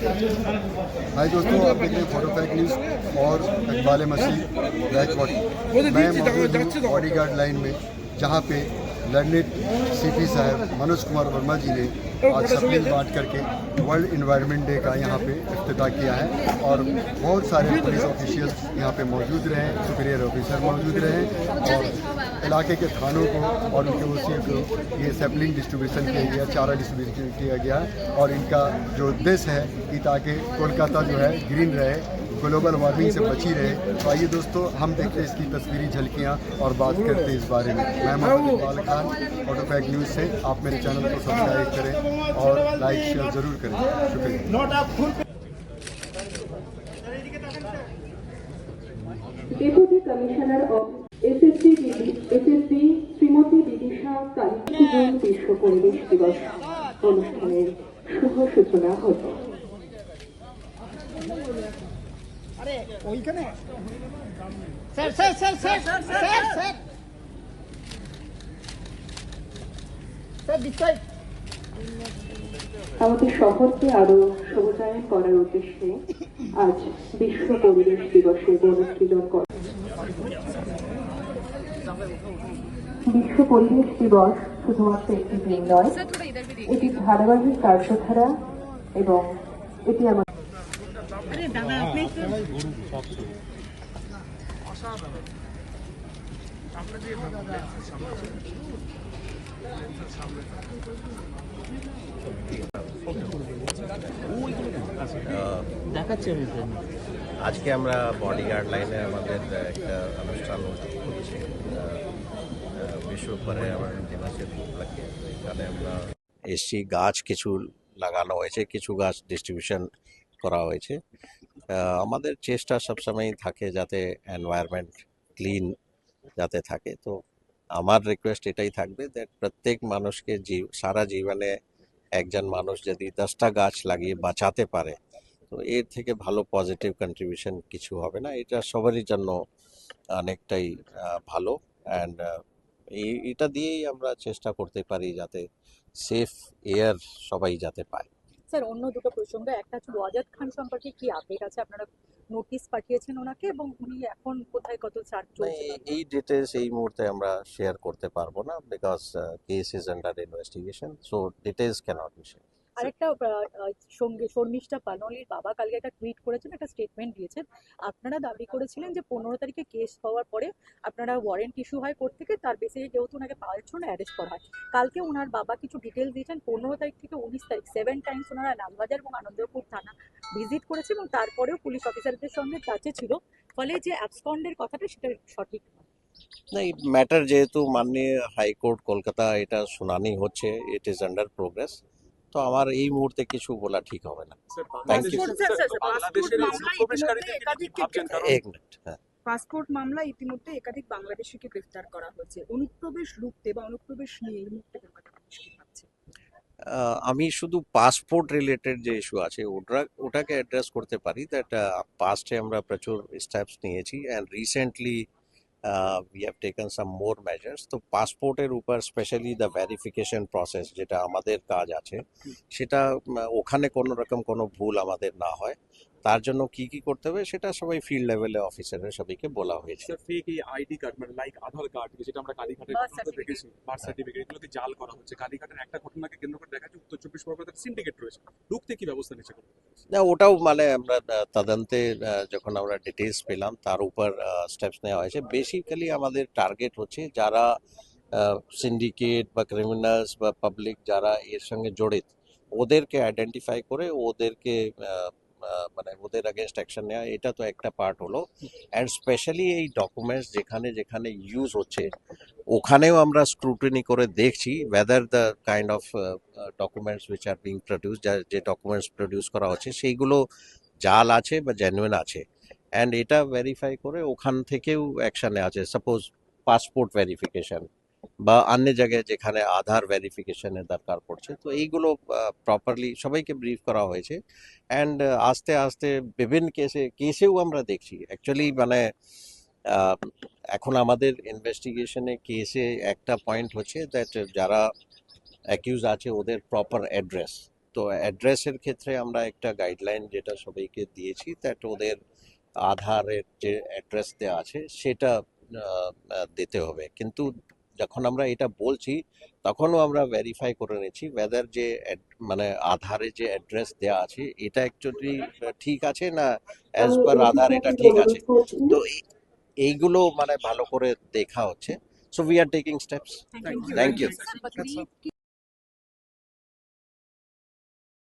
हाय दोस्तों, आप देख रहे हैं फोटो फैक्ट न्यूज़ और इकबाल मसीह बैक बॉडी। मैं मौजूद हूँ बॉडीगार्ड लाइन में, जहाँ पे लर्नेड सीपी साहब मनोज कुमार वर्मा जी ने आज सप्लीमेंट बांट करके वर्ल्ड इन्वायरमेंट डे का यहाँ पे इफ्तिताह किया है। और बहुत सारे पुलिस ऑफिशियल्स यहाँ पे मौजूद रहे, सुपीरियर ऑफिसर मौजूद रहे और इलाके के थानों को और उनके ओसी को ये सैपलिंग डिस्ट्रीब्यूशन किया गया, चारा डिस्ट्रीब्यूशन किया गया है। और इनका जो उद्देश्य है कि ताकि कोलकाता जो है ग्रीन रहे, ग्लोबल वार्मिंग से बची रहे। तो आइए दोस्तों, हम देखते हैं इसकी तस्वीरी झलकियाँ और बात करते हैं इस बारे में। मैं Mohammad Iqbal Khan, photo fact news से। आप मेरे चैनल को सब्सक्राइब करें और लाइक शेयर ज़रूर करें। शुक्रिया। Deputy commissioner of SSB Srimati Bidisha Kali বিশ্ব পরিবেশ দিবস অনুষ্ঠানের শুভ সূচনা হলো। আমাদের শহরকে আরো সবুজায়ন করার উদ্দেশ্যে আজ বিশ্ব পরিবেশ দিবসের বনসৃজন করা। বিশ্ব পরিবেশ দিবস শুধুমাত্র একটি দিন নয়, এটি ধারাবাহিক কার্যধারা এবং এটি আমার আজকে আমরা বডিগার্ড লাইনে আমাদের একটা অনুষ্ঠান হচ্ছে বিশ্ব পর্যাবরণ দিবসের উপলক্ষে। এখানে আমরা এসছি, গাছ কিছু লাগানো হয়েছে, কিছু গাছ ডিস্ট্রিবিউশন করা হয়েছে। আমাদের চেষ্টা সবসময়ই থাকে যাতে এনভায়রনমেন্ট ক্লিন যাতে থাকে। তো আমার রিকোয়েস্ট এটাই থাকবে যে প্রত্যেক মানুষকে সারা জীবনে একজন মানুষ যদি 10টা গাছ লাগিয়ে বাঁচাতে পারে, তো এর থেকে ভালো পজিটিভ কন্ট্রিবিউশন কিছু হবে না। এটা সবারই জন্য অনেকটাই ভালো। অ্যান্ড এটা দিয়েই আমরা চেষ্টা করতে পারি যাতে সেফ এয়ার সবাই যাতে পায়। স্যার, অন্য দুটো প্রসঙ্গ, একটা হচ্ছে ওয়াজাদ খান সম্পর্কে কি আপডেট আছে? আপনারা নোটিশ পাঠিয়েছেন ওনাকে এবং উনি এখন কোথায় কত চার্জ চলছে? এই ডিটেলস এই মুহূর্তে আমরা শেয়ার করতে পারবো না, because case is under investigation, so details cannot be share. আরেকটা সঙ্গে শর্মিষ্ঠা পানোয়ালির বাবা কালকে একটা টুইট করেছেন, একটা স্টেটমেন্ট দিয়েছেন। আপনারা দাবি করেছিলেন যে 15 তারিখে কেস হওয়ার পরে আপনারা ওয়ারেন্ট ইস্যু হয় কোর্ট থেকে, তার বেসিসে যেহেতু ওনাকে পাওয়ার জন্য অ্যারেস্ট করা হয়। কালকে ওনার বাবা কিছু ডিটেলস দিয়েছেন, 15 তারিখ থেকে 19 তারিখ 7 টাইমস ওনারা লালবাজার এবং আনন্দপুর থানা ভিজিট করেছে এবং তারপরেও পুলিশ অফিসারদের সঙ্গে টাচে ছিল। ফলে যে অ্যাবসকন্ডের কথাটা সেটা সঠিক নয়। না, এই ম্যাটার যেহেতু মাননীয় হাইকোর্ট কলকাতা এটা শুনানি হচ্ছে, ইট ইজ আন্ডার প্রোগ্রেস, তো আমার এই মুহূর্তে কিছু বলা ঠিক হবে না। পাসপোর্ট মামলা ইতিমধ্যে একাধিক বাংলাদেশিকে গ্রেফতার করা হয়েছে। অনুপ্রবেশ রুখতে বা অনুপ্রবেশ নিয়ে এই মুহূর্তে কলকাতা পুলিশ কি ভাবছে? আমি শুধু পাসপোর্ট রিলেটেড যে ইস্যু আছে ওটাকে অ্যাড্রেস করতে পারি। দ্যাট পাস্টে আমরা প্রচুর স্টেপস নিয়েছি and recently we have taken some more measures. তো পাসপোর্টের উপর স্পেশালি দ্য ভেরিফিকেশন প্রসেস যেটা আমাদের কাজ আছে, সেটা ওখানে কোনো রকম কোনো ভুল আমাদের না হয়, তার জন্য কি কি করতে হবে সেটা সবাই ফিল্ড লেভেলে অফিসারের সবাইকে বলা হয়েছে। ফেক এই আইডি কার্ড মানে লাইক আধার কার্ড, যেটা আমরা কালীঘাটের ঘটনাতে দেখেছি, বার্থ সার্টিফিকেট, এগুলোকে জাল করা হচ্ছে। কালীঘাটের একটা ঘটনাকে কেন্দ্র করে দেখা যাচ্ছে উত্তর 24 পরগনাতে সিন্ডিকেট রয়েছে, ঢুকতে কি ব্যবস্থা নিচ্ছে? না, ওটাও মানে আমরা তদন্তে যখন আমরা ডিটেলস পেলাম তার উপর স্টেপস নেওয়া হয়েছে। বেসিক্যালি আমাদের টার্গেট হচ্ছে যারা সিন্ডিকেট বা ক্রিমিনালস বা পাবলিক যারা এর সঙ্গে জড়িত, ওদেরকে আইডেন্টিফাই করে ওদেরকে মানে ওদের আগেনস্ট অ্যাকশন নেওয়া, এটা তো একটা পার্ট হলো। অ্যান্ড স্পেশালি এই ডকুমেন্টস যেখানে যেখানে ইউজ হচ্ছে ওখানেও আমরা স্ক্রুটিনি করে দেখছি whether the kind of documents which are being produced, যে ডকুমেন্টস প্রডিউস করা হচ্ছে সেইগুলো জাল আছে বা জেনুইন আছে, অ্যান্ড এটা ভেরিফাই করে ওখান থেকেও অ্যাকশন নেওয়া আছে। সাপোজ পাসপোর্ট ভেরিফিকেশন বা অন্য জায়গায় যেখানে আধার ভেরিফিকেশনের দরকার পড়ছে, তো এইগুলো প্রপারলি সবাইকে ব্রিফ করা হয়েছে। অ্যান্ড আস্তে আস্তে বিভিন্ন কেসেও আমরা দেখছি অ্যাকচুয়ালি মানে এখন আমাদের ইনভেস্টিগেশনে কেসে একটা পয়েন্ট হচ্ছে দ্যাট যারা অ্যাকিউজ আছে ওদের প্রপার অ্যাড্রেস তো অ্যাড্রেসের ক্ষেত্রে আমরা একটা গাইডলাইন যেটা সবাইকে দিয়েছি, দ্যাট ওদের আধারের যে অ্যাড্রেস দেওয়া আছে সেটা দিতে হবে। কিন্তু যখন আমরা এটা বলছি তখনও আমরা ভেরিফাই করে নিচ্ছি ওয়েদার যে মানে আধারে যে অ্যাড্রেস দেওয়া আছে এটা অ্যাকচুয়ালি ঠিক আছে না, অ্যাজ পার আধার এটা ঠিক আছে। তো এইগুলো মানে ভালো করে দেখা হচ্ছে। So we are taking steps. Thank you. Thank you. But we